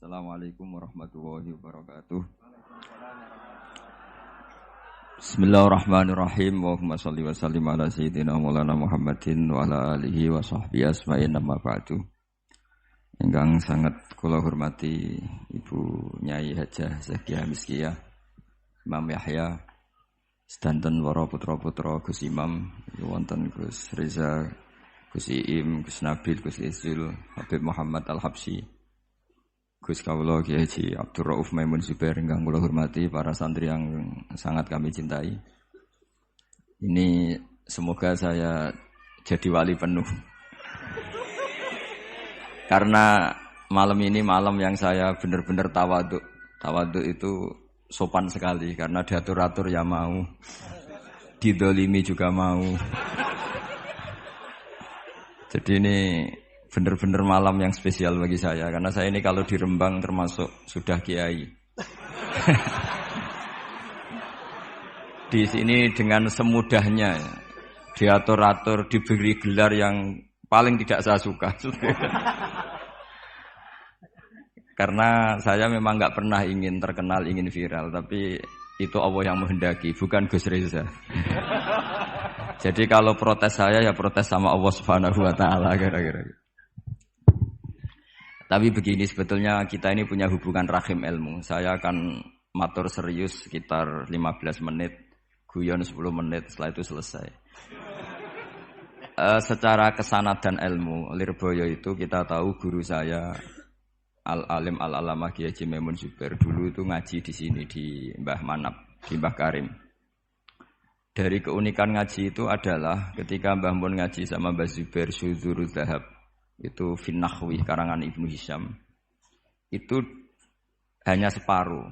Assalamualaikum warahmatullahi wabarakatuh. Bismillahirrahmanirrahim. Allahumma shalli wa sallim ala sayyidina Maulana Muhammadin wa ala alihi wa sahbihi asma'in amma ba'du. Ingkang sangat kula hormati Ibu Nyai Hajah Zakiah Miskiyah, Imam Yahya, sedanten para putra-putra Gus Imam, wonten Gus Reza, Gus Iim, Gus Nabil, Gus Izul, Habib Muhammad Al-Habsyi, Gus Kawula Kiai Haji Abdul Rauf Maimun Zubair, ingkang kula hormati, para santri yang sangat kami cintai. Ini semoga saya jadi wali penuh. Karena malam ini malam yang saya benar-benar tawaduk. Tawaduk itu sopan sekali karena diatur-atur ya mau. Didolimi juga mau. Jadi ini benar-benar malam yang spesial bagi saya karena saya ini kalau di Rembang termasuk sudah kiai. Di sini dengan semudahnya diatur-atur, diberi gelar yang paling tidak saya suka. Karena saya memang nggak pernah ingin terkenal, ingin viral, tapi itu Allah yang menghendaki, bukan Gus Reza. Jadi kalau protes saya ya protes sama Allah Subhanahu wa taala kira-kira. Tapi begini, sebetulnya kita ini punya hubungan rahim ilmu. Saya akan matur serius sekitar 15 menit, guyon 10 menit, setelah itu selesai. Secara kesanadan ilmu, Lirboyo itu kita tahu guru saya Al-Alim Al-Alamah Kiai Haji Maimun Zubair dulu itu ngaji di sini di Mbah Manap, di Mbah Karim. Dari keunikan ngaji itu adalah ketika Mbah Mun ngaji sama Mbah Zubair Syudzurul Zahab, itu Finnahwi karangan Ibnu Hisham, itu hanya separuh.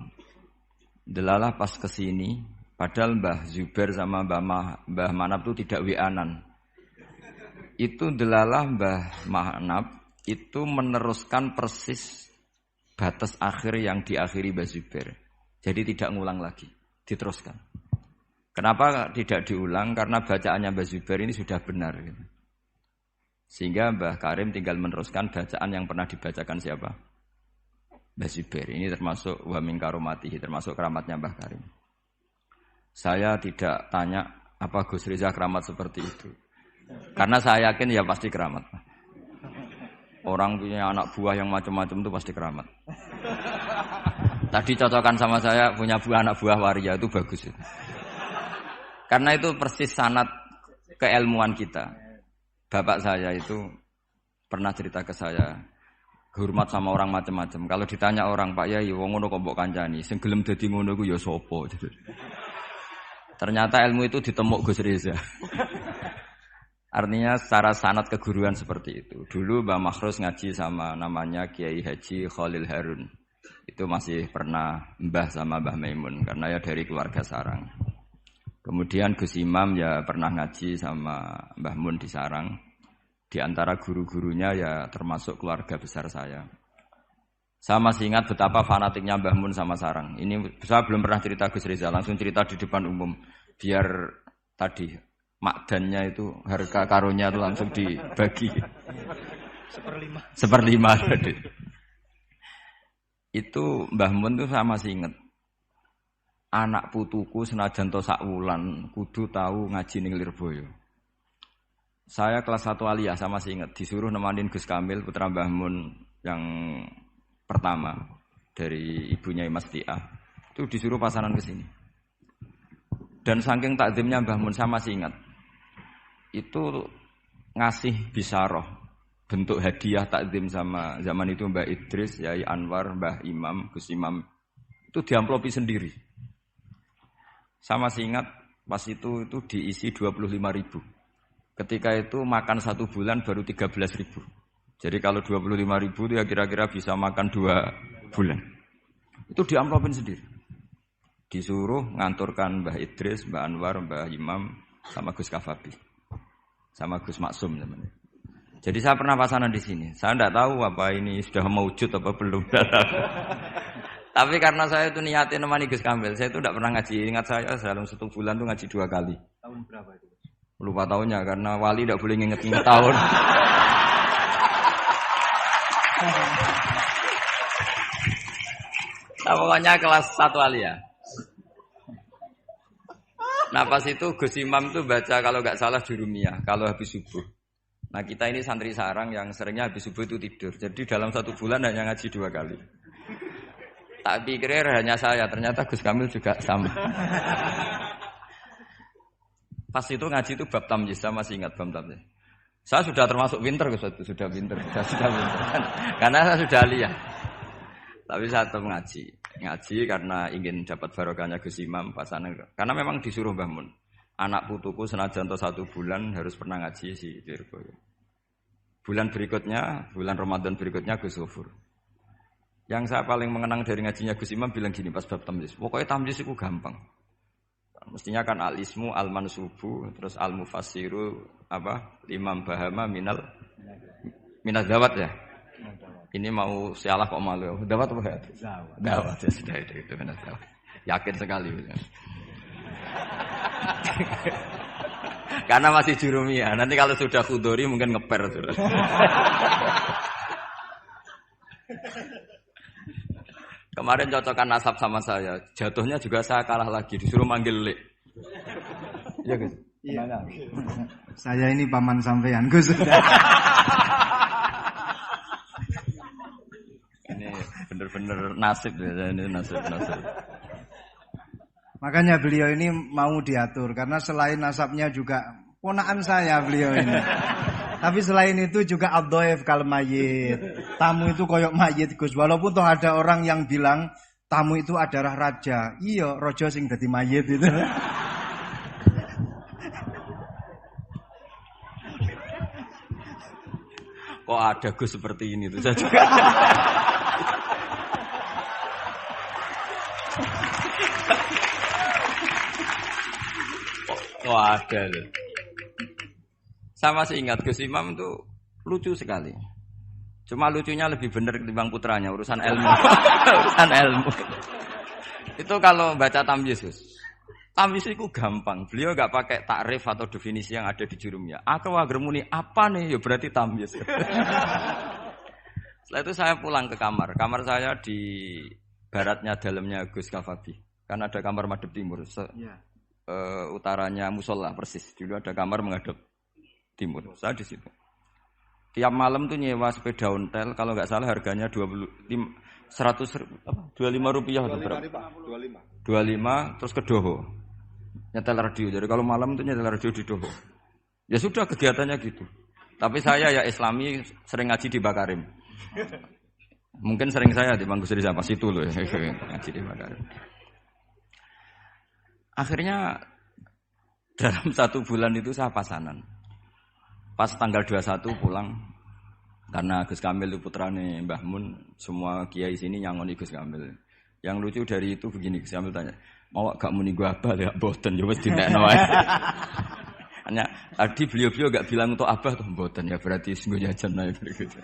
Delalah pas kesini, padahal Mbah Zubair sama Mbah Manap itu tidak wi'anan. Itu delalah Mbah Manap itu meneruskan persis batas akhir yang diakhiri Mbah Zubair. Jadi tidak ngulang lagi, diteruskan. Kenapa tidak diulang? Karena bacaannya Mbah Zubair ini sudah benar. Sehingga Mbah Karim tinggal meneruskan bacaan yang pernah dibacakan siapa? Mbah Zubair. Ini termasuk wa min karomatihi, termasuk keramatnya Mbah Karim. Saya tidak tanya apa Gus Reza keramat seperti itu. Karena saya yakin ya pasti keramat. Orang punya anak buah yang macam-macam itu pasti keramat. Tadi cocokan sama saya punya anak buah waria itu bagus. Karena itu persis sanad keilmuan kita. Bapak saya itu pernah cerita ke saya, hormat sama orang macam-macam. Kalau ditanya orang, Pak Yai, wong ngono kok mbok kancani, sing gelem dadi ngono iku ya sapa? Ternyata ilmu itu ditemuk Gus Reza. Artinya secara sanad keguruan seperti itu. Dulu Mbah Makhrus ngaji sama namanya Kiai Haji Khalil Harun. Itu masih pernah mbah sama Mbah Maimun karena ya dari keluarga sarang. Kemudian Gus Imam ya pernah ngaji sama Mbah Mun di Sarang. Di antara guru-gurunya ya termasuk keluarga besar saya. Saya masih ingat betapa fanatiknya Mbah Mun sama Sarang. Ini saya belum pernah cerita Gus Reza, langsung cerita di depan umum. Biar tadi makdannya itu harga karunya itu langsung dibagi. Seperlima tadi. Itu Mbah Mun itu saya masih ingat. Anak putuku senajan to sak wulan kudu tahu ngaji ning Lirboyo. Saya kelas 1 aliyah sama masih ingat disuruh nemanin Gus Kamil putra Mbah Mun yang pertama dari ibunya Mas Tiah. Itu disuruh pasaran ke sini. Dan saking takzimnya Mbah Mun saya masih ingat. Itu ngasih bisaroh bentuk hadiah takzim sama zaman itu Mbah Idris, Yai Anwar, Mbah Imam, Gus Imam. Itu diamplopi sendiri. Saya masih ingat pas itu diisi 25.000. Ketika itu makan 1 bulan baru 13.000. Jadi kalau 25.000 itu ya kira-kira bisa makan 2 bulan. Itu diamplopin sendiri. Disuruh nganturkan Mbah Idris, Mbah Anwar, Mbah Imam, sama Gus Kafabi. Sama Gus Maksum namanya. Jadi saya pernah pasanan di sini. Saya tidak tahu apa ini sudah mewujud apa belum. Tapi karena saya itu niatin nemani Gus Kamil, saya itu tidak pernah ngaji. Ingat saya dalam 1 bulan itu ngaji 2 kali. Tahun berapa itu? Lupa tahunnya karena wali tidak boleh nginget-nginget tahun. Pokoknya kelas 1 alia. Nah pas itu Gus Imam tuh baca kalau nggak salah Jurumiyah kalau habis subuh. Nah kita ini santri sarang yang seringnya habis subuh itu tidur. Jadi dalam 1 bulan hanya ngaji 2 kali. Tak pikir hanya saya, ternyata Gus Kamil juga sama. Pas itu ngaji itu bab tamyiz, saya masih ingat bab tamyiz. Saya sudah termasuk pinter Gus, sudah pinter. Karena saya sudah lihat. Tapi saya tetap ngaji karena ingin dapat barokahnya Gus Imam pasangan. Karena memang disuruh Mbah Mun. Anak putuku senajan to 1 bulan harus pernah ngaji si Lirboyo. Bulan Ramadan berikutnya Gus Ghafur. Yang saya paling mengenang dari ngajinya Gus Imam bilang gini pas bab tamyiz. Pokoknya tamyiz itu gampang. Mestinya kan al-ismu, al-mansubu, terus al-mufassiru Imam bahama minal dawat ya. Ini mau sialah kok malu. Dawat apa ya? Dawat ya sudah itu minal dawat. Yakin sekali. Karena masih Jurumiyah. Nanti kalau sudah Khudori mungkin ngeper sudah. Kemarin cocokan nasab sama saya, jatuhnya juga saya kalah lagi, disuruh manggil Lek. Iya Gus. Iya. Saya ini paman sampean Gus. Ini bener-bener nasib ya, ini nasib. Makanya beliau ini mau diatur karena selain nasabnya juga ponakan saya beliau ini. Tapi selain itu juga ad-dhaif kal mayyit. Tamu itu koyok mayit Gus. Walaupun toh ada orang yang bilang tamu itu adalah raja. Iya, raja sing dadi mayit itu. Kok ada Gus seperti ini tuh saya juga. Kok ada loh. Saya masih ingat Gus Imam itu lucu sekali. Cuma lucunya lebih benar ketimbang putranya, urusan ilmu. Urusan ilmu. Itu kalau baca tamyiz, Gus. Tamyiz itu gampang. Beliau enggak pakai takrif atau definisi yang ada di Jurumiyah. Aku wagremuni apa nih? Ya berarti tamyiz. Setelah itu saya pulang ke kamar. Kamar saya di baratnya dalamnya Gus Kafabi. Kan ada kamar madhep timur. Utaranya musola persis. Dulu ada kamar menghadap timur. Saya di situ. Tiap malam tuh nyewa sepeda ontel, kalau nggak salah harganya 25 rupiah atau berapa? 25 terus ke Doho. Nyetel radio. Jadi kalau malam tuh nyetel radio di Doho. Ya sudah kegiatannya gitu. Tapi saya ya Islami sering ngaji di Bakarim. Mungkin sering saya di Bangku Sri pas itu loh ngaji di Bakarim. Akhirnya dalam 1 bulan itu saya pasanan. Pas tanggal 21 pulang karena Gus Kamil itu putrane Mbah Mun, semua kiai sini nyangoni Gus Kamil. Yang lucu dari itu begini, Gus Kamil tanya, "Mau gak muni gua abah ya mboten ya wis dinekno ae." Hanya tadi beliau gak bilang untuk abah tuh mboten ya berarti sungguh jajan ae gitu.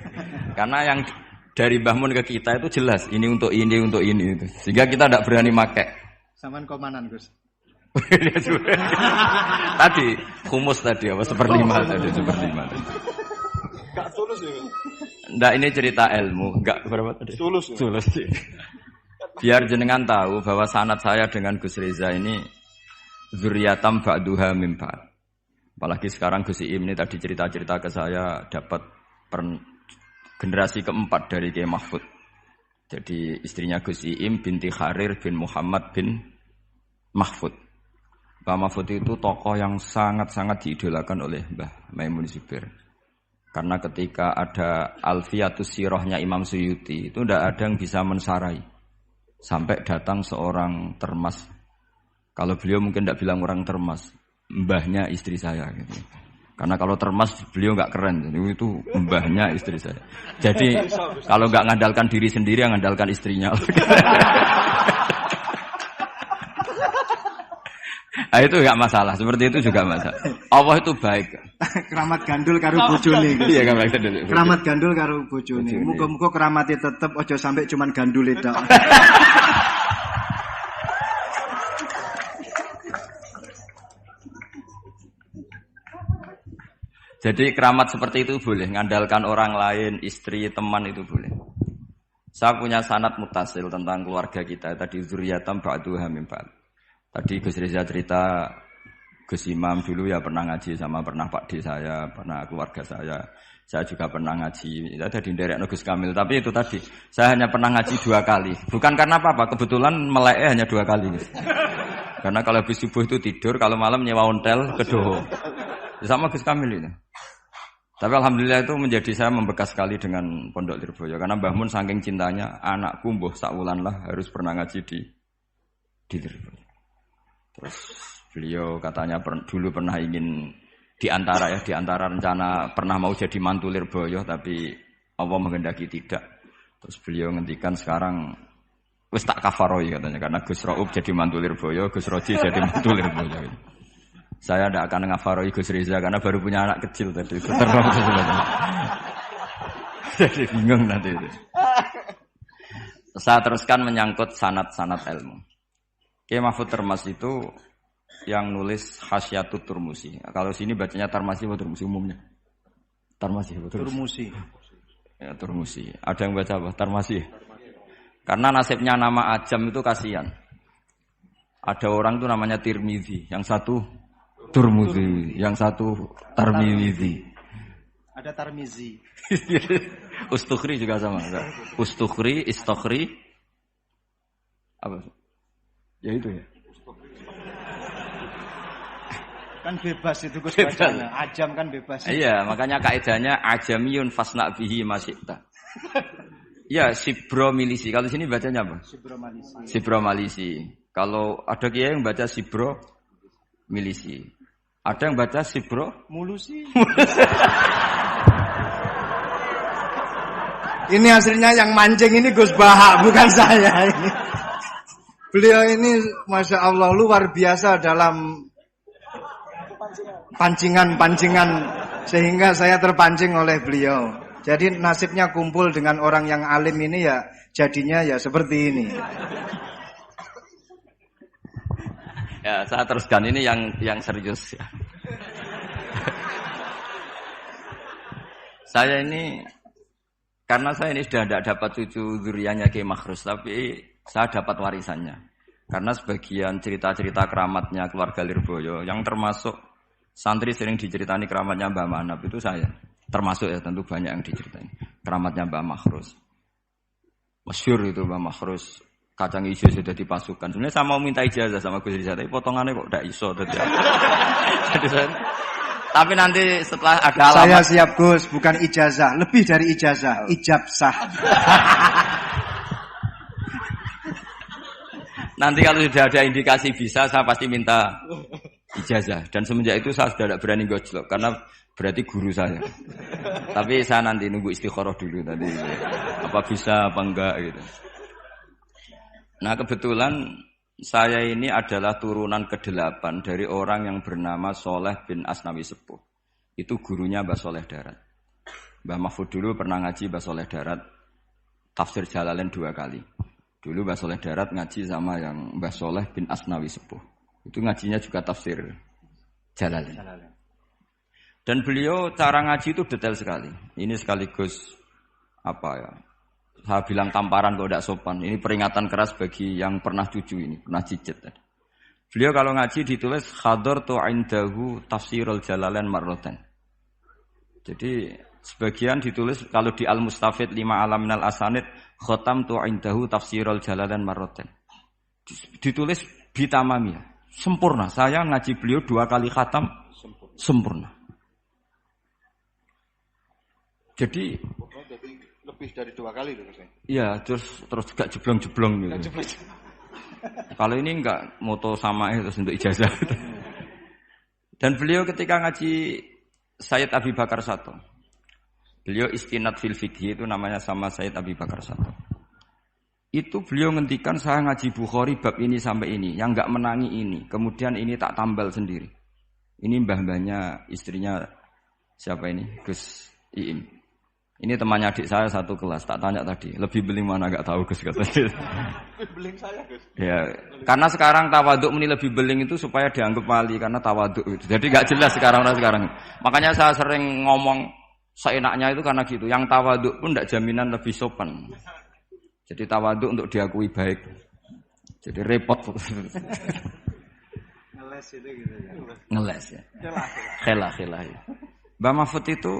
Karena yang dari Mbah Mun ke kita itu jelas ini untuk ini itu. Sehingga kita tidak berani make. Saman komanan Gus. Tadi humus tadi apa 1/5 tadi 1/5. Gak tulus ya. Ndak ini cerita ilmu, enggak berapa tadi? Tulus. Biar jenengan tahu bahwa sanad saya dengan Gus Reza ini zuriyatam ba'duha mim ba'd. Apalagi sekarang Gus Iim ini tadi cerita-cerita ke saya dapat generasi keempat dari Kiai Mahfud. Jadi istrinya Gus Iim binti Kharir bin Muhammad bin Mahfud. Mbah Mahfud itu tokoh yang sangat-sangat diidolakan oleh Mbah Maimun Zubair. Karena ketika ada Alfiyatus Sirahnya Imam Suyuti, itu tidak ada yang bisa mensarai. Sampai datang seorang termas. Kalau beliau mungkin tidak bilang orang termas, mbahnya istri saya. Gitu. Karena kalau termas beliau nggak keren, itu mbahnya istri saya. Jadi kalau nggak ngandalkan diri sendiri, ngandalkan istrinya. Nah, itu enggak masalah, seperti itu juga masalah. Allah itu baik. Keramat gandul karo bojone. Iya, keramat gandul. Keramat gandul karo bojone. Muga-muga keramate tetep aja sampai cuman gandule tok. Jadi keramat seperti itu boleh, ngandalkan orang lain, istri, teman itu boleh. Saya punya sanad mutasil tentang keluarga kita. Tadi zuriyatam ba'duha min ba'd. Tadi Gus Reza cerita Gus Imam dulu ya pernah ngaji sama pernah Pak D saya, pernah keluarga saya. Saya juga pernah ngaji. Ada di nderek Gus Kamil. Tapi itu tadi, saya hanya pernah ngaji 2 kali. Bukan karena apa-apa, kebetulan meleknya hanya 2 kali. Karena kalau habis subuh itu tidur, kalau malam nyewa ontel ke Doho. Sama Gus Kamil ini. Tapi alhamdulillah itu menjadi saya membekas sekali dengan Pondok Lirboyo. Karena Mbah Mun saking cintanya, anakku mbuh sakwulan lah harus pernah ngaji di Lirboyo. Terus beliau katanya dulu pernah ingin di antara rencana pernah mau jadi mantu Lirboyo, tapi Allah menghendaki tidak. Terus beliau ngendikan sekarang wis tak kafaroi katanya, karena Gus Raub jadi mantu Lirboyo, Gus Roji jadi mantu Lirboyo. Saya tidak akan ngafaroi Gus Reza karena baru punya anak kecil tadi. Jadi bingung nanti itu. Saya teruskan menyangkut sanad-sanad ilmu. Kiai Mahfud Termas itu yang nulis Hasyatut Turmusi. Kalau sini bacanya Tarmasi atau Turmusi umumnya? Tarmasi atau Turmusi? Ya, Turmusi. Ada yang baca apa? Tarmasi. Karena nasibnya nama ajam itu kasihan. Ada orang itu namanya Tirmidzi, yang satu Turmuzi, yang satu Tarmizi. Ada Tarmizi. Ustukhri juga sama. Ustukhri, Istokhri. Apa? Ya itu ya. Kan bebas itu Gus bacanya. Ajam kan bebas. Iya, makanya kaidahnya ajamiyun fasna bihi masyita. Ya, Sibro Milisi. Kalau sini bacanya apa? Sibro Malisi. Sibro Malisi. Kalau ada kiai yang baca Sibro Milisi. Ada yang baca Sibro Mulusi. Ini hasilnya yang mancing ini Gus Bahak, bukan saya ini. Beliau ini Masya Allah luar biasa dalam pancingan sehingga saya terpancing oleh beliau. Jadi nasibnya kumpul dengan orang yang alim ini ya jadinya ya seperti ini. Ya, saya teruskan ini yang serius ya. Saya ini karena saya ini sudah tidak dapat cucu zuriyahnya Kiai Makhrus, tapi saya dapat warisannya. Karena sebagian cerita-cerita keramatnya keluarga Lirboyo yang termasuk santri sering diceritani keramatnya Mbah Manap itu saya. Termasuk ya tentu banyak yang diceritain. Keramatnya Mbah Makhrus. Masyhur itu Mbah Makhrus. Kacang hijau sudah dipasukan. Sebenarnya saya mau minta ijazah sama Gus Rizal, tapi potongannya kok tidak iso. Tapi nanti setelah ada alamat. Saya siap Gus, bukan ijazah, lebih dari ijazah, ijabsah. Nanti kalau sudah ada indikasi bisa, saya pasti minta ijazah. Dan semenjak itu saya sudah tidak berani gojlok, karena berarti guru saya. Tapi saya nanti nunggu istikharah dulu tadi, apa bisa apa enggak gitu. Nah kebetulan saya ini adalah turunan ke-8 dari orang yang bernama Soleh bin Asnawi Sepuh. Itu gurunya Mbah Soleh Darat. Mbah Mahfud dulu pernah ngaji Mbah Soleh Darat tafsir Jalalain 2 kali. Dulu Mbah Soleh Darat ngaji sama yang Mbah Soleh bin Asnawi Sepuh. Itu ngajinya juga tafsir Jalalain. Dan beliau cara ngaji itu detail sekali. Ini sekaligus apa ya? Saya bilang tamparan kalau tidak sopan. Ini peringatan keras bagi yang pernah cucu ini, pernah cicit. Beliau kalau ngaji ditulis hadartu indahu tafsirul jalalain marratan. Jadi sebagian ditulis kalau di Al-Mustafid 5 alam minal asanid khatamtu indahu tafsirul jalalain marratan. Ditulis bitamamiyah, sempurna. Saya ngaji beliau 2 kali khatam sempurna. Jadi lebih dari 2 kali loh Mas. Iya, terus gak jeblong-jeblong gitu. Kalau ini enggak moto sama terus untuk ijazah. Dan beliau ketika ngaji Sayyid Abi Bakar Sato. Beliau istinad fil fiqh itu namanya sama Sayyid Abi Bakar Sato. Itu beliau ngendikan saya ngaji Bukhari bab ini sampai ini, yang enggak menangi ini. Kemudian ini tak tambal sendiri. Ini mbah-mbahnya istrinya siapa ini? Gus Iim. Ini temannya adik saya satu kelas, tak tanya tadi. Lebih beling mana enggak tahu Gus katanya. Lebih beling saya Gus. Ya, karena sekarang tawaduk ini lebih beling itu supaya dianggap wali karena tawaduk itu. Jadi enggak jelas sekarang. Makanya saya sering ngomong seenaknya itu karena gitu. Yang tawaduk pun enggak jaminan lebih sopan. Jadi tawadhu untuk diakui baik. Jadi repot. Ngeles itu gitu ya. Ngeles ya. Khela ya. Mbah Mahfud itu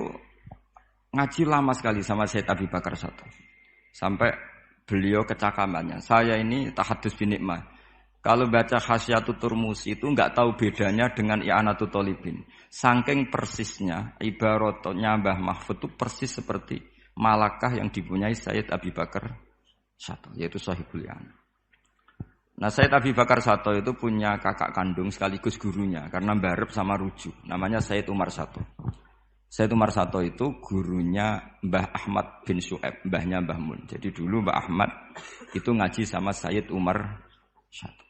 ngaji lama sekali sama Sayyid Abi Bakar Sato. Sampai beliau kecakamannya. Saya ini tahadus binikmah. Kalau baca Khasyiatut Turmusi itu enggak tahu bedanya dengan I'anatut Thalibin. Saking persisnya ibaratnya Mbah Mahfud itu persis seperti malakah yang dipunyai Sayyid Abi Bakar Sato, yaitu Sahibul I'anah. Nah, Sayyid Abi Bakar Sato itu punya kakak kandung sekaligus gurunya karena barep sama rujuk. Namanya Sayyid Umar Sato. Sayyid Umar Sato itu gurunya Mbah Ahmad bin Syu'aib, mbahnya Mbah Mun. Jadi dulu Mbah Ahmad itu ngaji sama Sayyid Umar Sato.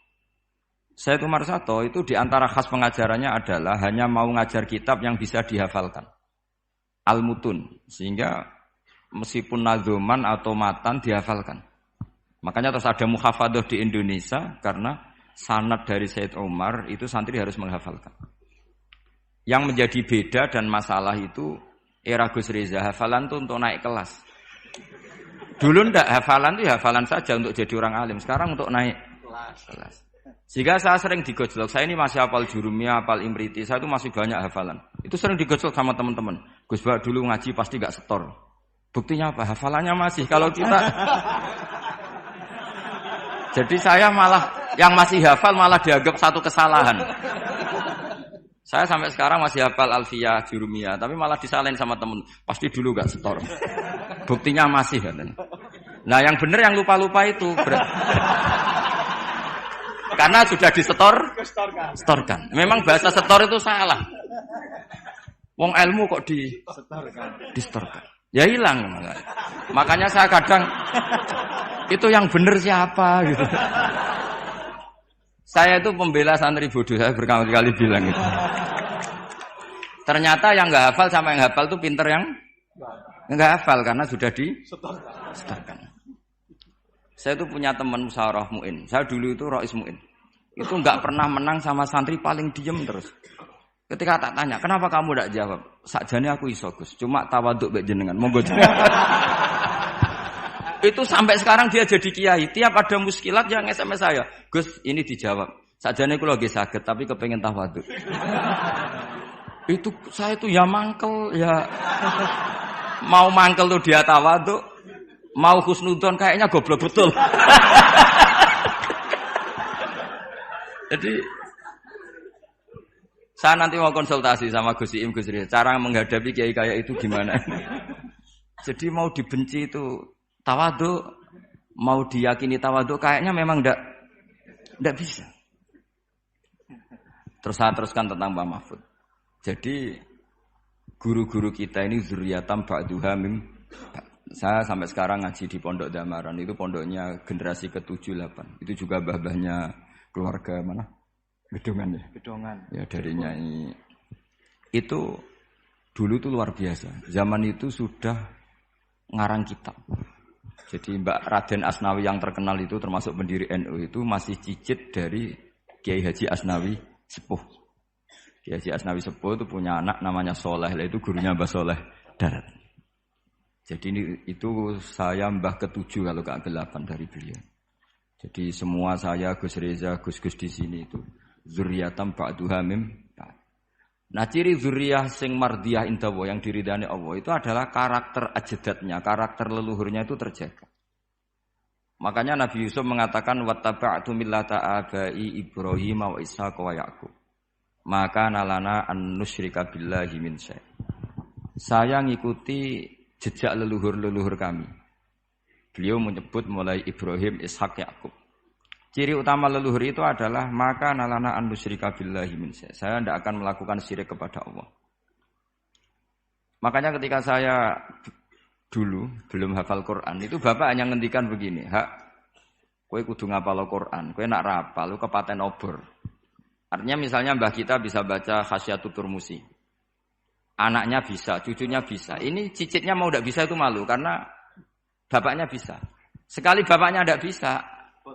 Sayyid Umar Sato itu diantara khas pengajarannya adalah hanya mau ngajar kitab yang bisa dihafalkan. Al-Mutun, sehingga meskipun nadzuman atau matan dihafalkan. Makanya terus ada muhafadzah di Indonesia karena sanad dari Sayyid Umar itu santri harus menghafalkan. Yang menjadi beda dan masalah itu era Gus Reza, hafalan itu untuk naik kelas. Dulu ndak, hafalan itu hafalan saja untuk jadi orang alim. Sekarang untuk naik kelas. Jika saya sering digojlok, saya ini masih hafal Jurumiyah, hafal Imriti, saya itu masih banyak hafalan. Itu sering digojlok sama teman-teman. Gus Ba dulu ngaji pasti gak setor. Buktinya apa? Hafalannya masih. Kalau kita jadi saya malah yang masih hafal malah dianggap satu kesalahan. Saya sampai sekarang masih hafal Alfiyah, Jurumiyah, tapi malah disalahin sama temen. Pasti dulu gak setor. Buktinya masih kan. Nah, yang benar yang lupa-lupa itu karena sudah setorkan. Memang bahasa setor itu salah. Wong ilmu kok disetorkan. Ya hilang. Makanya saya kadang itu yang benar siapa gitu. Saya itu pembela santri bodoh, saya berkali-kali bilang itu. Ternyata yang enggak hafal sama yang hafal itu pinter yang enggak hafal karena sudah disetorkan. Saya itu punya teman musyawarah muin. Saya dulu itu Rois Muin. Itu enggak pernah menang sama santri paling diem terus. Ketika tak tanya, kenapa kamu enggak jawab? Sakjane aku iso, Gus. Cuma tawaduk mbek jenengan. Monggo jenengan. Itu sampai sekarang dia jadi kiai. Tiap ada muskilat yang SMS saya, Gus, ini dijawab. Sakjane kula nggih saged, tapi kepengin tawaduk. Itu saya itu ya mangkel, ya mau mangkel tuh dia tawaduk, mau husnudzon kayaknya goblok betul. Jadi saya nanti mau konsultasi sama Gus Iim, Gus Rizal, cara menghadapi kiai kayak itu gimana. Jadi mau dibenci itu tawaduk, mau diyakini tawaduk kayaknya memang ndak bisa. Terus saya teruskan tentang Mbah Mahfud. Jadi guru-guru kita ini zuriyatam ba'duha mim. Saya sampai sekarang ngaji di Pondok Damaran, itu pondoknya generasi ke-7-8. Itu juga mbah-mbahnya keluarga mana? Gedongan ya? Gedongan. Ya dari Nyai. Itu dulu itu luar biasa. Zaman itu sudah ngarang kitab. Jadi Mbak Raden Asnawi yang terkenal itu termasuk pendiri NU itu masih cicit dari Kiai Haji Asnawi Sepuh. Kiai Haji Asnawi Sepuh itu punya anak namanya Soleh, itu gurunya Mbah Soleh Darat. Jadi itu saya mbah ke-7 kalau ke-8 dari beliau. Jadi semua saya Gus Reza, Gus-gus di sini itu zuriyatam ba'duha mim. Nah, ciri zuriyah sing mardiyah indawa yang diridani Allah itu adalah karakter ajdatnya, karakter leluhurnya itu terjaga. Makanya Nabi Yusuf mengatakan wattaba'tu millata abai Ibrahim wa Ishaq wa Yaqub. Maka nalana an nusyrika billahi min syai'. Saya ngikuti jejak leluhur-leluhur kami. Beliau menyebut mulai Ibrahim, Ishaq, Yaqub. Ciri utama leluhur itu adalah maka nalana an nusyrika billahi min syai'. Saya tidak akan melakukan syirik kepada Allah. Makanya ketika saya dulu belum hafal Quran, itu bapak hanya ngendikan begini, "Hak, kowe kudu ngapal Quran, kowe nak rapal lu kepaten obor." Artinya misalnya mbah kita bisa baca Khasyiatut Turmusi. Anaknya bisa, cucunya bisa. Ini cicitnya mau tidak bisa itu malu karena bapaknya bisa. Sekali bapaknya tidak bisa,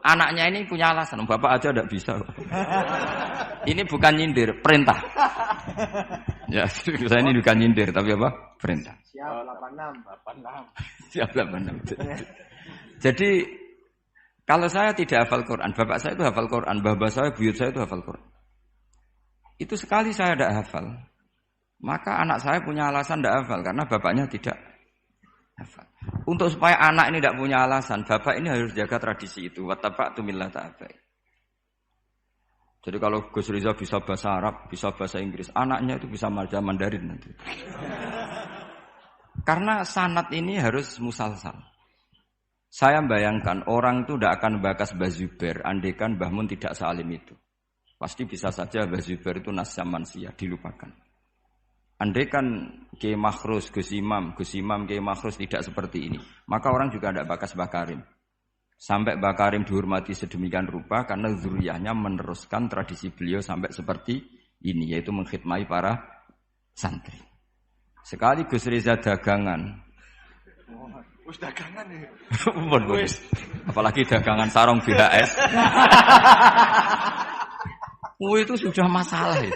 anaknya ini punya alasan. Bapak aja tidak bisa. Ini bukan nyindir, perintah. Ya, saya ini bukan nyindir, tapi apa? Perintah. Siap 86. Siap 86. Jadi Kalau saya tidak hafal Quran, bapak saya itu hafal Quran, bapak saya, buyut saya itu hafal Quran. Itu sekali saya tidak hafal, maka anak saya punya alasan tidak hafal karena bapaknya tidak hafal. Untuk supaya anak ini tidak punya alasan, bapak ini harus jaga tradisi itu. Wattaba'tu millata abai. Jadi kalau Gus Riza bisa bahasa Arab, bisa bahasa Inggris, anaknya itu bisa Mandarin nanti. Karena sanad ini harus musalsal. Saya bayangkan orang itu tidak akan bakas Mbah Zubair, andaikan Mbah Mun tidak sealim itu. Pasti bisa saja Mbah Zubair itu nasya mansia, dilupakan. Andaikan Kiai Makhrus, Gus Imam Kiai Makhrus tidak seperti ini, maka orang juga tidak bakas Mbah Karim. Sampai Mbah Karim dihormati sedemikian rupa karena zuriyahnya meneruskan tradisi beliau sampai seperti ini, yaitu mengkhidmati para santri. Sekali Gus Reza dagangan. Wis dagangan ya. Apalagi dagangan sarung BHS. Itu sudah masalah ya.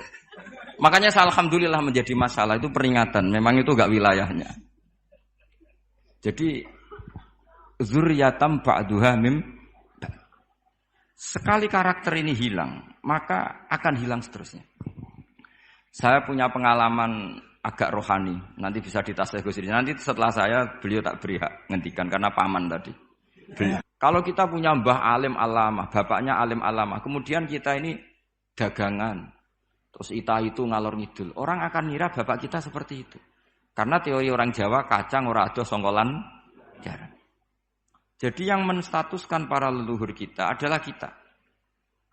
Makanya saya alhamdulillah menjadi masalah, itu peringatan. Memang itu enggak wilayahnya. Jadi zurriyatam ba'duha mim. Sekali karakter ini hilang, maka akan hilang seterusnya. Saya punya pengalaman agak rohani, nanti bisa ditasih Gus Rizal. Nanti setelah saya, beliau tak beri hak ngendikan karena paman tadi. Kalau kita punya mbah alim alamah, bapaknya alim alamah, kemudian kita ini dagangan, terus itu ngalor ngidul, orang akan ngira bapak kita seperti itu. Karena teori orang Jawa, kacang ora ado songkolan jarang. Jadi yang menstatuskan para leluhur kita adalah kita.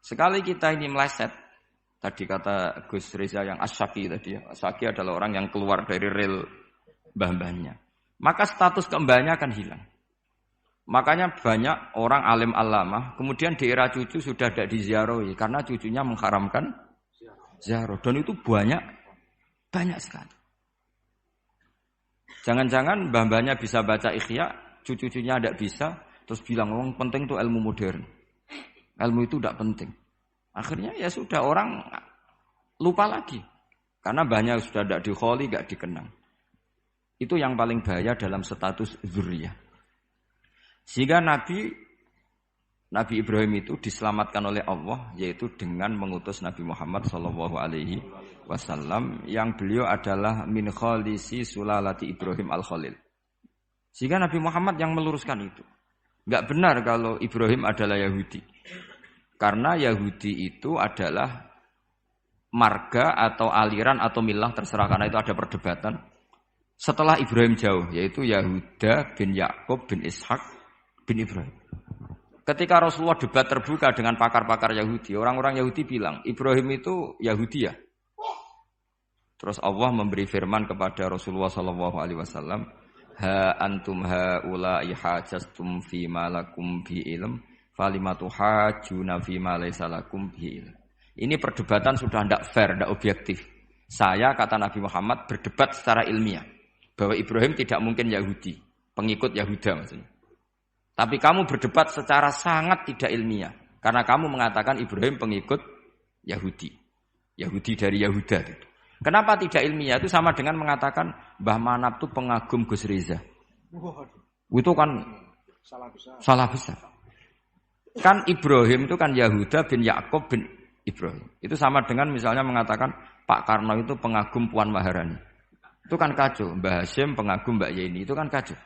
Sekali kita ini meleset, tadi kata Gus Reza yang asyaki tadi ya, asyaki adalah orang yang keluar dari rel mbah-mbahnya. Maka status kembahnya akan hilang. Makanya banyak orang alim alamah, kemudian di era cucu sudah tidak diziarahi karena cucunya mengharamkan ziarah. Dan itu banyak sekali. Jangan-jangan mbah-mbahnya bisa baca Ikhya, cucu-cucunya tidak bisa, terus bilang, "Wong penting itu ilmu modern. Ilmu itu tidak penting." Akhirnya ya sudah orang lupa lagi. Karena banyak sudah tidak dikholi, tidak dikenang. Itu yang paling bahaya dalam status zuriyah. Sehingga Nabi Ibrahim itu diselamatkan oleh Allah, yaitu dengan mengutus Nabi Muhammad SAW, yang beliau adalah min khalisi sulalati Ibrahim al-Khalil. Sehingga Nabi Muhammad yang meluruskan itu. Enggak benar kalau Ibrahim adalah Yahudi. Karena Yahudi itu adalah marga atau aliran atau milah, terserah, karena itu ada perdebatan. Setelah Ibrahim jauh, yaitu Yahuda bin Yakub bin Ishak bin Ibrahim. Ketika Rasulullah debat terbuka dengan pakar-pakar Yahudi, orang-orang Yahudi bilang, Ibrahim itu Yahudi ya? Terus Allah memberi firman kepada Rasulullah SAW, ha antum haula'i hajastum fi ma lakum bi ilm falimatu hajuna fi ma laysa lakum bi ilm. Ini perdebatan sudah tidak fair, tidak objektif. Saya, kata Nabi Muhammad, berdebat secara ilmiah bahwa Ibrahim tidak mungkin Yahudi, pengikut Yahuda maksudnya. Tapi kamu berdebat secara sangat tidak ilmiah karena kamu mengatakan Ibrahim pengikut Yahudi dari Yahuda gitu. Kenapa tidak ilmiah? Itu sama dengan mengatakan Mbah Manap itu pengagum Gus Reza. Itu kan salah besar. Kan Ibrahim itu kan Yahuda bin Yakub bin Ibrahim. Itu sama dengan misalnya mengatakan Pak Karno itu pengagum Puan Maharani. Itu kan kacau. Mbah Hasyim pengagum Mbak Yeni. Itu kan kacau.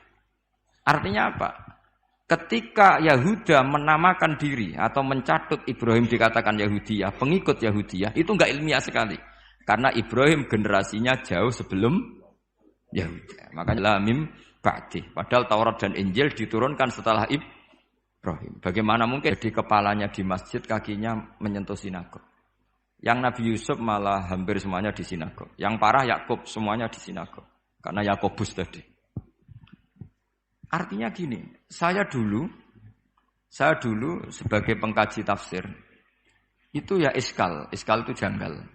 Artinya apa? Ketika Yahuda menamakan diri atau mencatut Ibrahim dikatakan Yahudiyah, pengikut Yahudiyah, itu enggak ilmiah sekali. Karena Ibrahim generasinya jauh sebelum Yahuda. Makanya lamim ba'di. Padahal Taurat dan Injil diturunkan setelah Ibrahim. Bagaimana mungkin di kepalanya di masjid, kakinya menyentuh sinagog. Yang Nabi Yusuf malah hampir semuanya di sinagog. Yang parah Yakub semuanya di sinagog. Karena Yakobus tadi. Artinya gini, saya dulu sebagai pengkaji tafsir, itu ya iskal itu janggal.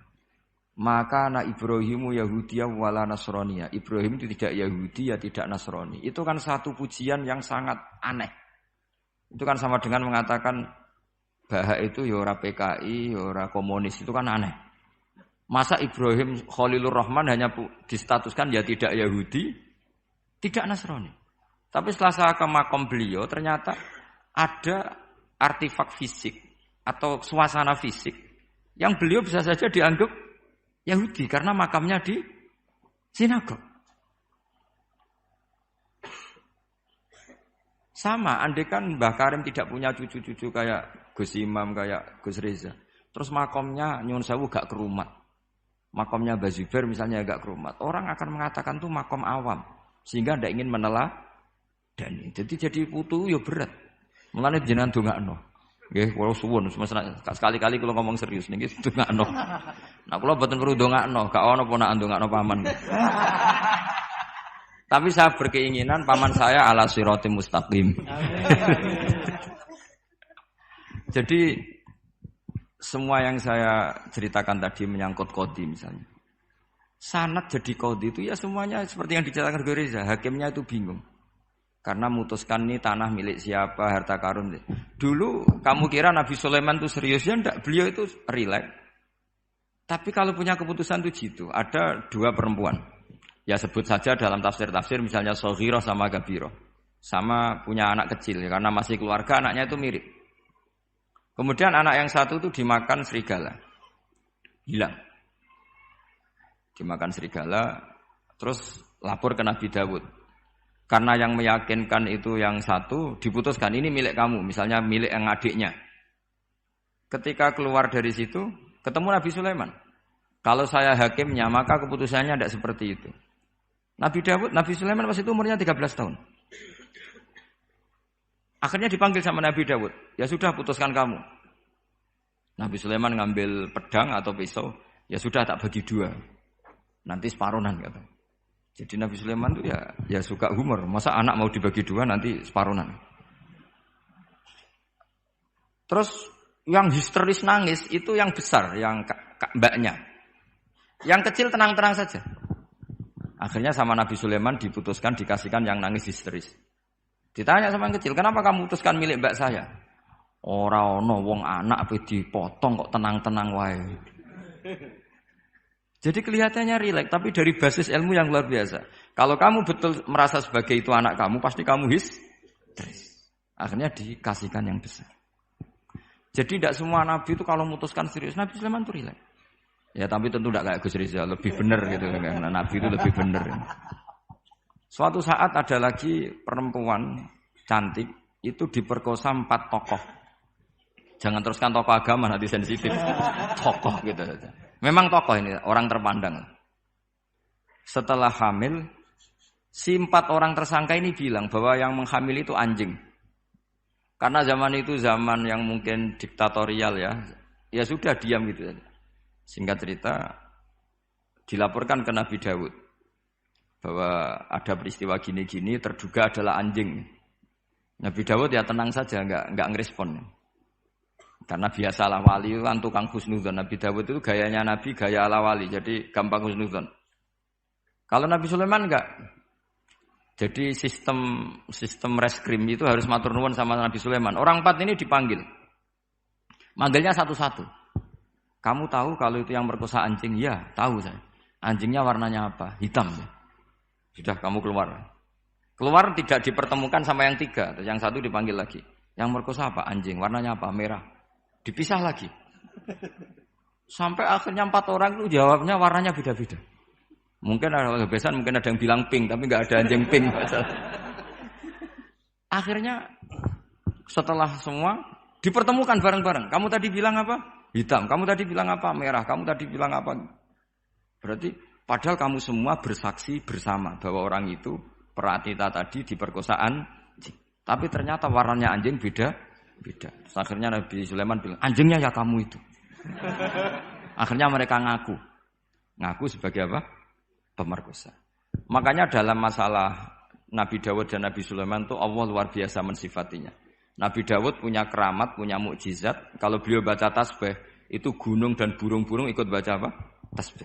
Maka anak Ibrahimu Yahudiyah wala Nasroniyah. Ibrahim itu tidak Yahudi ya tidak Nasrani. Itu kan satu pujian yang sangat aneh. Itu kan sama dengan mengatakan Bahak itu ya ora PKI, ya ora komunis, itu kan aneh. Masa Ibrahim Khalilur Rahman hanya distatuskan ya tidak Yahudi, tidak Nasrani. Tapi setelah saya ke makom beliau, ternyata ada artefak fisik atau suasana fisik yang beliau bisa saja dianggap Yahudi karena makamnya di sinagog. Sama, andai kan Mbah Karim tidak punya cucu-cucu kayak Gus Imam, kayak Gus Reza. Terus makamnya nyuwun sewu gak kerumat. Makamnya Mbah Zubair misalnya gak kerumat. Orang akan mengatakan itu makam awam. Sehingga tidak ingin meneladani. Jadi putu ya berat. Mulane jenengan ndongakno. Nggih, kula suwun sekali-kali kula ngomong serius niki ndongakno. Nah kula mboten perlu ndongakno, gak ono ponakan ndongakno paman. Tapi saya berkeinginan paman saya ala siratim mustaqim. Jadi semua yang saya ceritakan tadi menyangkut qadhi misalnya. Sanad jadi qadhi itu ya semuanya seperti yang diceritakan Reza, hakimnya itu bingung. Karena memutuskan ini tanah milik siapa, harta karun. Dulu kamu kira Nabi Sulaiman itu serius ya enggak, beliau itu rileks. Tapi kalau punya keputusan itu gitu, ada dua perempuan. Ya sebut saja dalam tafsir-tafsir misalnya Soghirah sama Gabirah. Sama punya anak kecil ya, karena masih keluarga anaknya itu mirip. Kemudian anak yang satu itu dimakan serigala. Hilang. Dimakan serigala, terus lapor ke Nabi Dawud. Karena yang meyakinkan itu yang satu, diputuskan ini milik kamu, misalnya milik yang adiknya. Ketika keluar dari situ, ketemu Nabi Sulaiman. Kalau saya hakimnya, maka keputusannya tidak seperti itu. Nabi Sulaiman pas itu umurnya 13 tahun. Akhirnya dipanggil sama Nabi Dawud. Ya sudah, putuskan kamu. Nabi Sulaiman ngambil pedang atau pisau. Ya sudah, tak bagi dua. Nanti separuhan kata. Jadi Nabi Sulaiman itu ya suka humor. Masa anak mau dibagi dua nanti separuhan. Terus yang histeris nangis itu yang besar, yang mbaknya. Yang kecil tenang-tenang saja. Akhirnya sama Nabi Sulaiman diputuskan dikasihkan yang nangis histeris. Ditanya sama yang kecil, kenapa kamu putuskan milik mbak saya? Ora ono wong anak apa dipotong kok tenang-tenang wae. Jadi kelihatannya rileks, tapi dari basis ilmu yang luar biasa. Kalau kamu betul merasa sebagai itu anak kamu, pasti kamu histeris. Akhirnya dikasihkan yang besar. Jadi tidak semua nabi itu kalau memutuskan serius, Nabi Sulaiman itu rileks. Ya tapi tentu tidak kayak Gus Rizal, lebih benar gitu kan. Nabi itu lebih benar. Suatu saat ada lagi perempuan cantik itu diperkosa 4 tokoh. Jangan teruskan tokoh agama nanti sensitif. Tokoh gitu saja. Memang tokoh ini orang terpandang. Setelah hamil, si 4 orang tersangka ini bilang bahwa yang menghamili itu anjing. Karena zaman itu zaman yang mungkin diktatorial ya. Ya sudah diam gitu saja. Singkat cerita dilaporkan ke Nabi Dawud bahwa ada peristiwa gini-gini terduga adalah anjing. Nabi Dawud ya tenang saja, enggak ngerespon. Karena biasalah wali itu kan tukang husnudzon. Nabi Dawud itu gayanya Nabi, gaya ala wali, jadi gampang husnudzon. Kalau Nabi Sulaiman enggak. Jadi sistem reskrim itu harus matur nuwun sama Nabi Sulaiman. Orang 4 ini dipanggil. Manggilnya satu-satu. Kamu tahu kalau itu yang merkosa anjing? Ya, tahu saya. Anjingnya warnanya apa? Hitam. Sudah, kamu keluar. Keluar tidak dipertemukan sama yang 3. Terus yang 1 dipanggil lagi. Yang merkosa apa? Anjing. Warnanya apa? Merah. Dipisah lagi. Sampai akhirnya 4 orang itu jawabnya warnanya beda-beda. Mungkin ada kebiasaan, mungkin ada yang bilang pink, tapi nggak ada anjing pink. Akhirnya setelah semua dipertemukan bareng-bareng. Kamu tadi bilang apa? Hitam. Kamu tadi bilang apa? Merah. Kamu tadi bilang apa? Berarti padahal kamu semua bersaksi bersama bahwa orang itu Pratita tadi diperkosaan. Tapi ternyata warnanya anjing beda. Terus akhirnya Nabi Sulaiman bilang, anjingnya ya kamu itu. Akhirnya mereka ngaku sebagai apa? Pemerkosa. Makanya dalam masalah Nabi Dawud dan Nabi Sulaiman itu Allah luar biasa mensifatinya. Nabi Dawud punya keramat, punya mukjizat. Kalau beliau baca tasbih, itu gunung dan burung-burung ikut baca apa? Tasbih.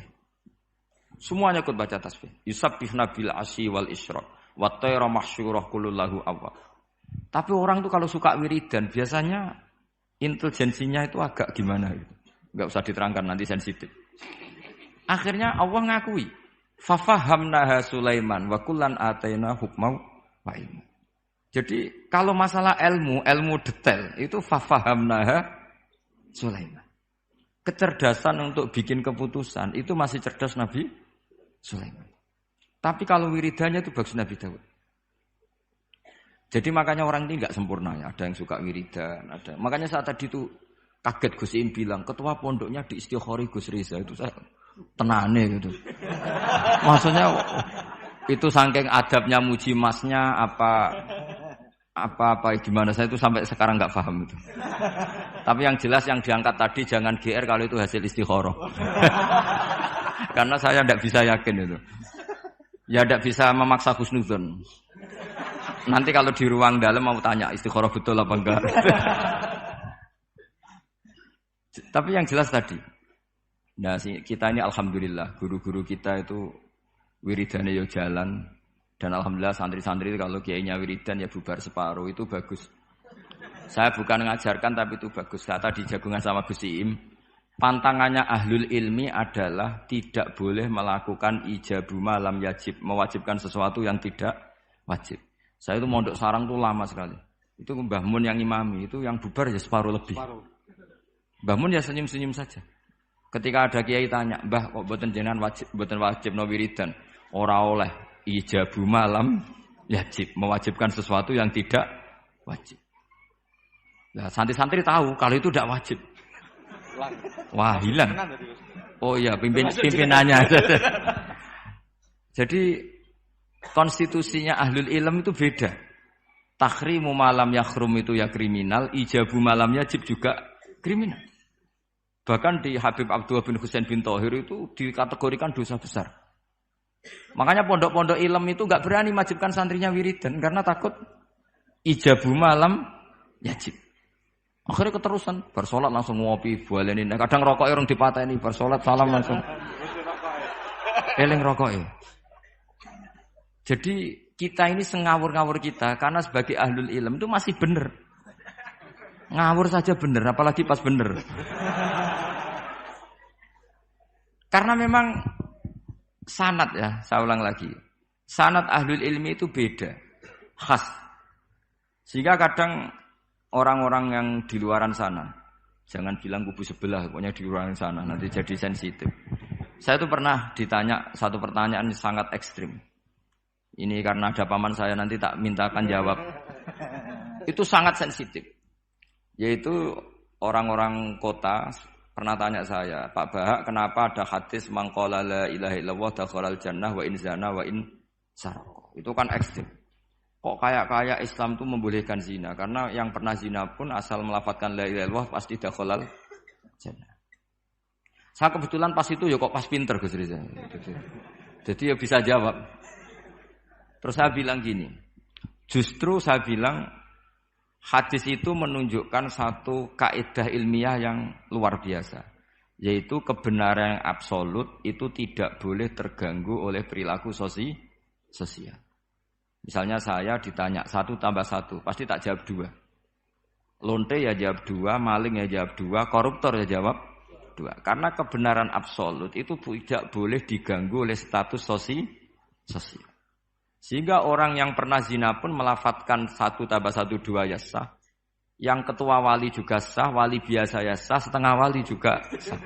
Semuanya ikut baca tasbih. Yusabbihna bil asyi wal isyraq. Wa tayra mahsyurah kulullahu awwab. Tapi orang itu kalau suka wiridan, biasanya intelijensinya itu agak gimana gitu. Enggak usah diterangkan, nanti sensitif. Akhirnya Allah ngakui. Fafahamnaha Sulaiman wa kullan ataina hukmau wa ilma. Jadi kalau masalah ilmu detail itu fafahamnaha Sulaiman. Kecerdasan untuk bikin keputusan itu masih cerdas Nabi Sulaiman. Tapi kalau wiridannya itu bagus Nabi Daud. Jadi makanya orang ini enggak sempurna ya. Ada yang suka wiridan, ada. Makanya saat tadi itu kaget Gus Im bilang, ketua pondoknya di Istighori Gus Riza. Itu saya tenane gitu. Maksudnya itu saking adabnya muji masnya apa gimana, saya itu sampai sekarang enggak paham itu. Tapi yang jelas yang diangkat tadi jangan GR kalau itu hasil istikharah. Karena saya tidak bisa yakin itu. Ya tidak bisa memaksa husnudzon. Nanti kalau di ruang dalam mau tanya istikharah betul apa enggak. Tapi yang jelas tadi. Nah, kita ini alhamdulillah guru-guru kita itu wiridane yo jalan dan alhamdulillah santri-santri kalau kiainya wiridan ya bubar separuh itu bagus. Saya bukan mengajarkan tapi itu bagus. Kata di jagungan sama Gus Iim, pantangannya ahlul ilmi adalah tidak boleh melakukan ijabu malam yajib, mewajibkan sesuatu yang tidak wajib. Saya itu mondok sarang tuh lama sekali. Itu Mbah Mun yang imami, itu yang bubar ya separuh lebih. Mbah Mun ya senyum-senyum saja. Ketika ada kiai tanya, "Mbah kok mboten jenengan wajib no wiridan?" Ora oleh ijabu malam yajib, mewajibkan sesuatu yang tidak wajib. Nah, santri-santri tahu kalau itu tidak wajib. Wah, hilang. Oh iya, pimpinannya. Jadi konstitusinya ahlul ilm itu beda. Takhrimu malam yakhrum itu ya kriminal, ijabu malam yajib juga kriminal. Bahkan di Habib Abdullah bin Husain bin Thohir itu dikategorikan dosa besar. Makanya pondok-pondok ilm itu enggak berani wajibkan santrinya wiridan karena takut ijabu malam yajib. Akhirnya keterusan, bersolat langsung ngopi, bualenin. Kadang rokoknya orang dipateni, bersolat salam langsung. Eling rokoknya. Jadi kita ini sengawur-ngawur kita karena sebagai ahlul ilm itu masih benar. Ngawur saja benar, apalagi pas benar. Karena memang sanad ya, saya ulang lagi. Sanad ahlul ilmi itu beda, khas. Sehingga kadang orang-orang yang di luaran sana, jangan bilang kubu sebelah, pokoknya di luaran sana, nanti jadi sensitif. Saya itu pernah ditanya satu pertanyaan sangat ekstrim. Ini karena ada paman saya nanti tak mintakan jawab. Itu sangat sensitif. Yaitu orang-orang kota pernah tanya saya, Pak Bahak, kenapa ada hadis mangqala la ilaha illallah dakhalal jannah wa in zana wa in sarqa. Itu kan ekstrim. Kok kayak Islam itu membolehkan zina? Karena yang pernah zina pun asal melafadzkan la ilaha illallah pasti dakhalal jannah. Saya kebetulan pas itu ya kok pas pinter Gus Riza. Jadi ya bisa jawab. Terus saya bilang gini, justru saya bilang hadis itu menunjukkan satu kaidah ilmiah yang luar biasa. Yaitu kebenaran yang absolut itu tidak boleh terganggu oleh perilaku sosial. Misalnya saya ditanya 1 tambah 1, pasti tak jawab 2. Lonte ya jawab 2, maling ya jawab 2, koruptor ya jawab 2. Karena kebenaran absolut itu tidak boleh diganggu oleh status sosial. Sehingga orang yang pernah zina pun melafadzkan 1 tambah 1, 2 ya sah. Yang ketua wali juga sah, wali biasa ya sah, setengah wali juga sah.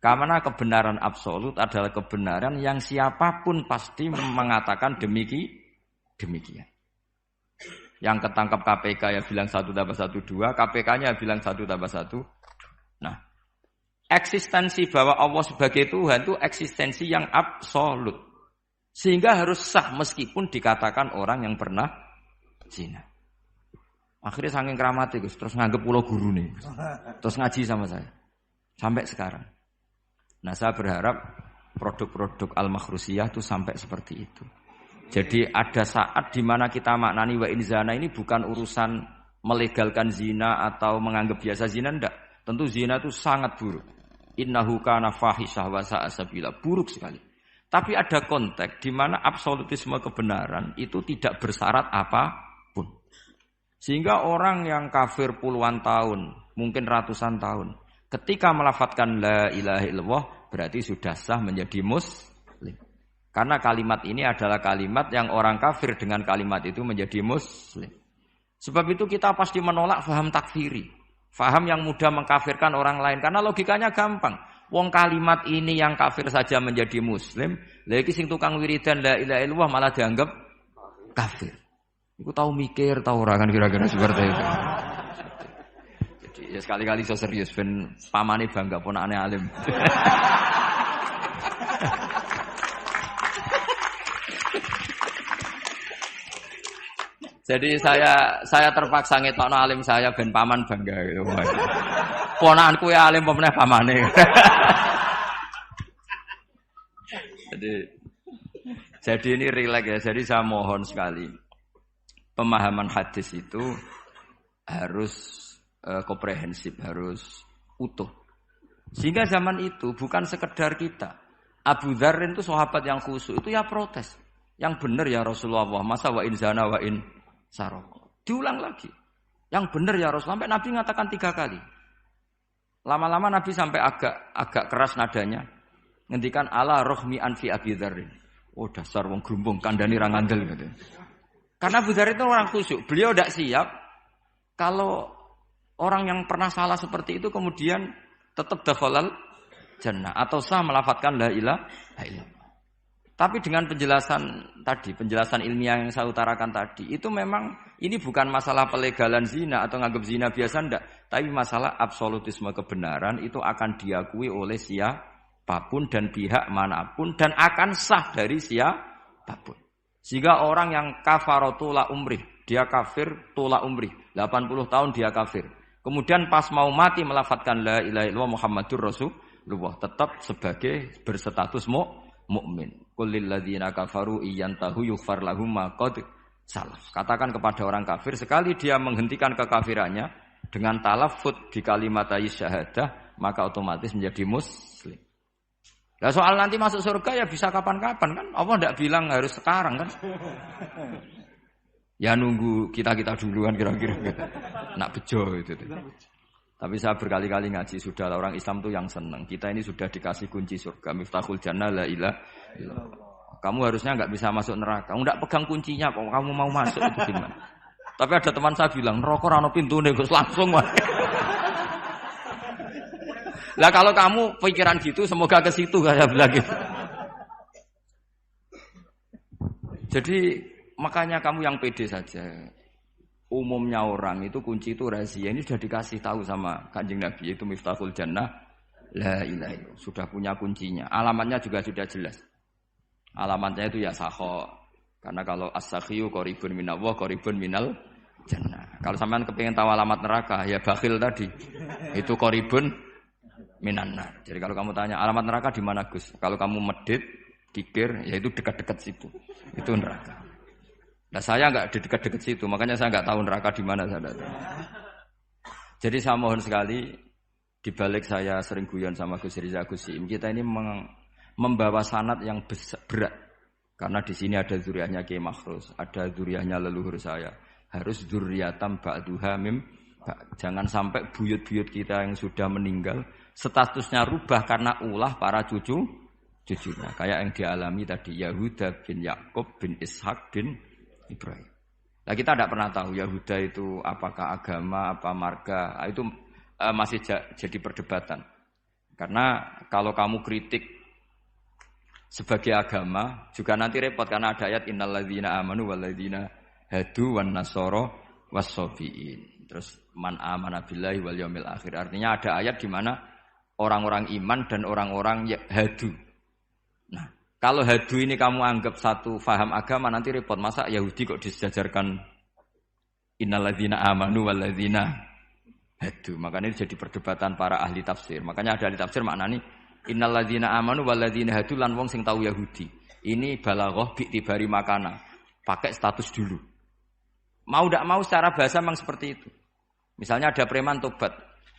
Karena kebenaran absolut adalah kebenaran yang siapapun pasti mengatakan demikian. Yang ketangkap KPK ya bilang 1 tambah 1, 2, KPK-nya bilang 1 tambah 1. Nah, eksistensi bahwa Allah sebagai Tuhan itu eksistensi yang absolut. Sehingga harus sah meskipun dikatakan orang yang pernah zina. Akhirnya saking keramatnya Gus, terus nganggep pulau guru nih. Terus ngaji sama saya. Sampai sekarang. Nah, saya berharap produk-produk Al-Makhrusiyah itu sampai seperti itu. Jadi ada saat di mana kita maknani wa in zana ini bukan urusan melegalkan zina atau menganggap biasa zina, enggak. Tentu zina itu sangat buruk. Innahu kana fahisyah wa sa'a sabila, buruk sekali. Tapi ada konteks di mana absolutisme kebenaran itu tidak bersyarat apapun. Sehingga orang yang kafir puluhan tahun, mungkin ratusan tahun, ketika melafadzkan la ilaha illallah berarti sudah sah menjadi muslim. Karena kalimat ini adalah kalimat yang orang kafir dengan kalimat itu menjadi muslim. Sebab itu kita pasti menolak faham takfiri. Faham yang mudah mengkafirkan orang lain. Karena logikanya gampang. Wong kalimat ini yang kafir saja menjadi muslim. Lagi sing tukang wiridan la ilaha illallah malah dianggap kafir. Iku tahu mikir, tahu ora kan kira-kira seperti itu. Jadi ya sekali-kali so serius ben pamane bangga ponakane alim. Jadi saya terpaksa ngetokno alim saya ben paman bangga gitu. Ponakanku ya alim pemeneh pamane. Jadi ini rileks ya. Jadi saya mohon sekali pemahaman hadis itu harus komprehensif, harus utuh. Sehingga zaman itu bukan sekedar kita. Abu Dzar itu sahabat yang khusyuk itu ya protes. Yang benar ya Rasulullah, masa wa in zana wa in sarok. Diulang lagi. Yang benar ya Rasul. Sampai Nabi mengatakan 3 kali. Lama-lama Nabi sampai agak keras nadanya. Ngendikan ala rohmi anfi Abi Dzar. Oh dasar wong grumbung kandhani ra ngandel gitu. Karena Abu Dzar itu orang khusyuk. Beliau tidak siap kalau orang yang pernah salah seperti itu kemudian tetap dakhalal jannah atau sah melafadzkan la ilaha illallah. Tapi dengan penjelasan ilmiah yang saya utarakan tadi, itu memang ini bukan masalah pelegalan zina atau nganggap zina biasa enggak, tapi masalah absolutisme kebenaran itu akan diakui oleh siapapun dan pihak manapun dan akan sah dari siapapun. Sehingga orang yang kafaratu la umrih, dia kafir tula umrih, 80 tahun dia kafir. Kemudian pas mau mati melafadzkan la ilaha illallah Muhammadur Rasulullah, tetap sebagai berstatus mukmin. Qul lil ladzina kafaru iyantahu yughfar lahum ma qad salaf. Katakan kepada orang kafir sekali dia menghentikan kekafirannya dengan talaffuz di kalimat syahadah maka otomatis menjadi muslim. Lah soal nanti masuk surga ya bisa kapan-kapan kan? Allah enggak bilang harus sekarang kan? Ya nunggu kita duluan kira-kira gitu. Nak bejo itu. Tapi saya berkali-kali ngaji sudah orang Islam tuh yang senang. Kita ini sudah dikasih kunci surga. Miftahul jannah la ilaha illallah. Kamu harusnya enggak bisa masuk neraka. Enggak pegang kuncinya kok kamu mau masuk itu gimana? Tapi ada teman saya bilang, "Neraka ora ono pintune, Gus, langsung wae." Lah kalau kamu pikiran gitu semoga ke situ saya bilang gitu. Jadi makanya kamu yang pede saja. Umumnya orang itu kunci itu rahasia. Ini sudah dikasih tahu sama Kanjeng Nabi itu Miftahul Jannah la ilaha illallah. Sudah punya kuncinya. Alamatnya juga sudah jelas. Alamatnya itu ya sakho. Karena kalau as-sakhiyu qaribun minallah qaribun minal jannah. Kalau sampean kepengin tahu alamat neraka ya bakhil tadi. Itu qaribun minan nar. Jadi kalau kamu tanya alamat neraka di mana Gus? Kalau kamu medit, kikir, ya itu dekat-dekat situ. Itu neraka. Nah saya enggak di dekat-dekat situ, makanya saya enggak tahu neraka di mana saya. Jadi saya mohon sekali, di balik saya sering guyon sama Gus Riza Gus Siim, kita ini membawa sanad yang berat. Karena di sini ada zuriatnya Kiai Makhrus, ada zuriatnya leluhur saya. Harus zuriatam ba'duha mim. Jangan sampai buyut-buyut kita yang sudah meninggal statusnya rubah karena ulah para cucunya. Kayak yang dialami tadi Yahuda bin Yakub bin Ishak bin Ibrahim. Nah kita tidak pernah tahu Yahuda itu apakah agama, apa marga, itu masih jadi perdebatan. Karena kalau kamu kritik sebagai agama juga nanti repot karena ada ayat innalladzina amanu walladzina hadu wan nasara was-sabiin. Terus man amana billahi wal yaumil akhir. Artinya ada ayat di mana orang-orang iman dan orang-orang hadu. Nah, kalau hadu ini kamu anggap satu faham agama nanti repot. Masa Yahudi kok disejajarkan innalladzina amanu walladzina hadu. Makanya ini jadi perdebatan para ahli tafsir. Makanya ada ahli tafsir maknanya innalladzina amanu walladzina hadu lan wong sing tahu Yahudi. Ini balaghah bi'tibari makana. Pakai status dulu. Mau tidak mau secara bahasa memang seperti itu. Misalnya ada preman tobat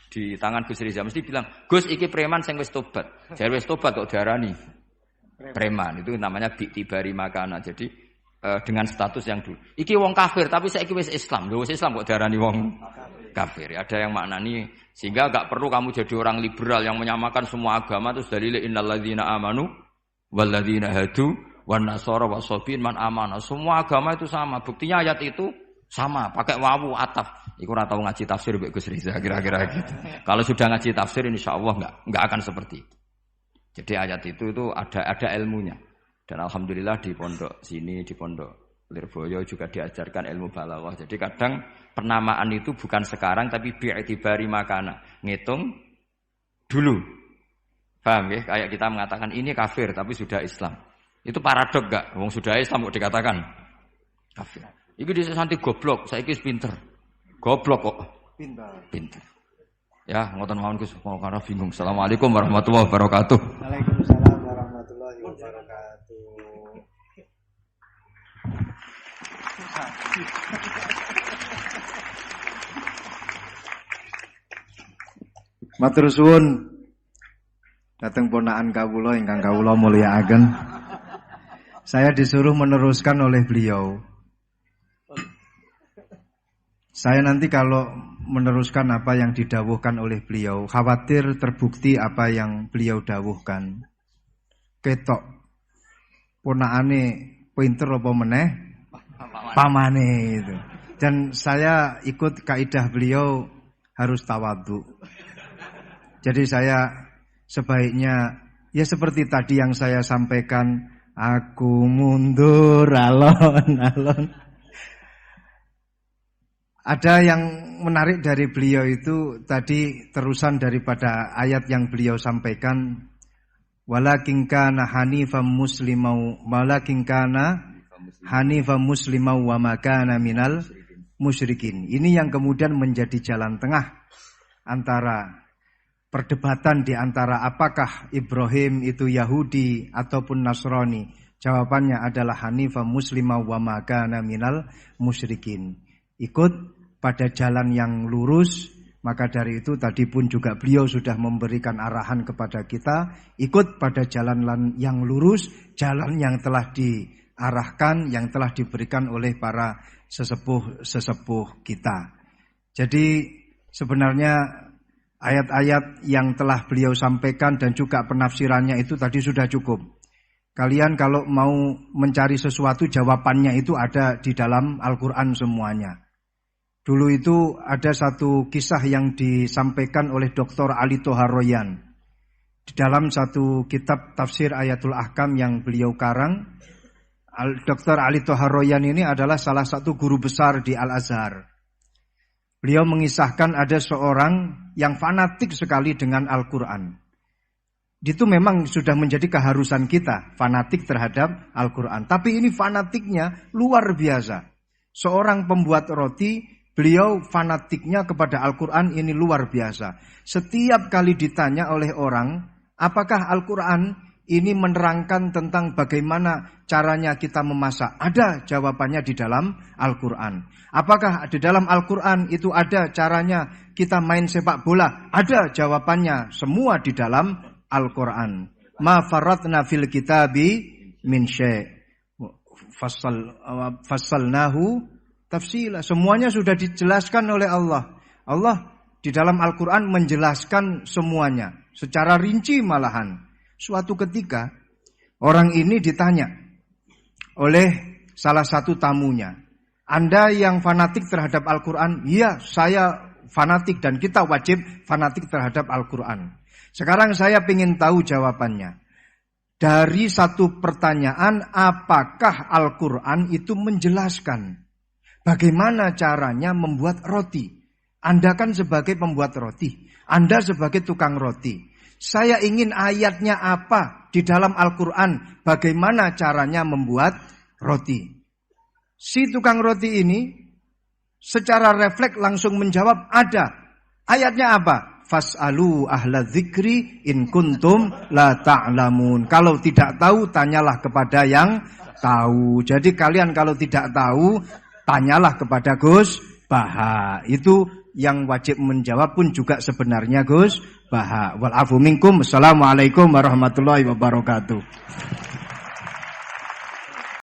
di tangan Gus Riza mesti bilang, "Gus iki preman sing wis tobat." Jare wis tobat kok diarani preman. Itu namanya bi'tibari makana. Jadi dengan status yang dulu. Iki wong kafir tapi saiki wis Islam. Lho wis Islam kok diarani wong kafir. Ada yang maknani sehingga enggak perlu kamu jadi orang liberal yang menyamakan semua agama terus dalil innalladzina amanu walladzina hadu wan nasara wasabiin man amana. Semua agama itu sama. Buktinya ayat itu Sama, pakai wawu ataf. Iku ora tau ngaji tafsir mbek Gus Riza kira-kira gitu. Kalau sudah ngaji tafsir insyaallah enggak akan seperti itu. Jadi ayat itu ada ilmunya. Dan alhamdulillah di pondok sini, di pondok Lirboyo juga diajarkan ilmu balaghah. Jadi kadang penamaan itu bukan sekarang tapi bi'tibari makana. Ngitung dulu. Paham ya? Kayak kita mengatakan ini kafir tapi sudah Islam. Itu paradok enggak? Wong sudah Islam kok dikatakan kafir. Iku dhisik santi goblok, saiki wis pinter. Goblok kok. Pinter. Ya, ngoten mawon Gus, karena bingung. Assalamualaikum warahmatullahi wabarakatuh. Waalaikumsalam warahmatullahi wabarakatuh. Matur suwun dateng ponakan kawula ingkang kawula mulyakaken. Saya disuruh meneruskan oleh beliau. Saya nanti kalau meneruskan apa yang didawuhkan oleh beliau, khawatir terbukti apa yang beliau dawuhkan. Ketok ponakane pinter apa meneh pamane itu. Dan saya ikut kaidah beliau harus tawadhu. Jadi saya sebaiknya ya seperti tadi yang saya sampaikan, aku mundur alon-alon. Ada yang menarik dari beliau itu tadi terusan daripada ayat yang beliau sampaikan, walakin kana hanifan muslimau wa ma kana minal musyrikin. Ini yang kemudian menjadi jalan tengah antara perdebatan di antara apakah Ibrahim itu Yahudi ataupun Nasrani. Jawabannya adalah hanifan muslimau wa ma kana minal musyrikin. Ikut pada jalan yang lurus, maka dari itu tadi pun juga beliau sudah memberikan arahan kepada kita, ikut pada jalan yang lurus, jalan yang telah diarahkan, yang telah diberikan oleh para sesepuh kita. Jadi sebenarnya ayat-ayat yang telah beliau sampaikan dan juga penafsirannya itu tadi sudah cukup. Kalian kalau mau mencari sesuatu, jawabannya itu ada di dalam Al-Quran semuanya. Dulu itu ada satu kisah yang disampaikan oleh Dr. Ali Toharoyan. Di dalam satu kitab tafsir Ayatul Ahkam yang beliau karang, Dr. Ali Toharoyan ini adalah salah satu guru besar di Al-Azhar. Beliau mengisahkan ada seorang yang fanatik sekali dengan Al-Quran. Itu memang sudah menjadi keharusan kita, fanatik terhadap Al-Quran. Tapi ini fanatiknya luar biasa. Seorang pembuat roti, beliau fanatiknya kepada Al-Quran ini luar biasa. Setiap kali ditanya oleh orang, apakah Al-Quran ini menerangkan tentang bagaimana caranya kita memasak? Ada jawabannya di dalam Al-Quran. Apakah di dalam Al-Quran itu ada caranya kita main sepak bola? Ada jawabannya, semua di dalam Al-Quran. Ma faratna fil kitabi min syai'. Fassalnahu tafsila, semuanya sudah dijelaskan oleh Allah. Allah di dalam Al-Quran menjelaskan semuanya secara rinci malahan. Suatu ketika orang ini ditanya oleh salah satu tamunya, Anda yang fanatik terhadap Al-Quran? Iya, saya fanatik dan kita wajib fanatik terhadap Al-Quran. Sekarang saya ingin tahu jawabannya. Dari satu pertanyaan, apakah Al-Quran itu menjelaskan bagaimana caranya membuat roti? Anda kan sebagai pembuat roti. Anda sebagai tukang roti. Saya ingin ayatnya apa di dalam Al-Quran. Bagaimana caranya membuat roti? Si tukang roti ini secara refleks langsung menjawab, ada. Ayatnya apa? Fas'alu ahla dzikri in kuntum la ta'lamun. Kalau tidak tahu, tanyalah kepada yang tahu. Jadi kalian kalau tidak tahu, tanyalah kepada Gus Baha. Itu yang wajib menjawab pun juga sebenarnya Gus Baha. Wal afu minkum. Assalamualaikum warahmatullahi wabarakatuh.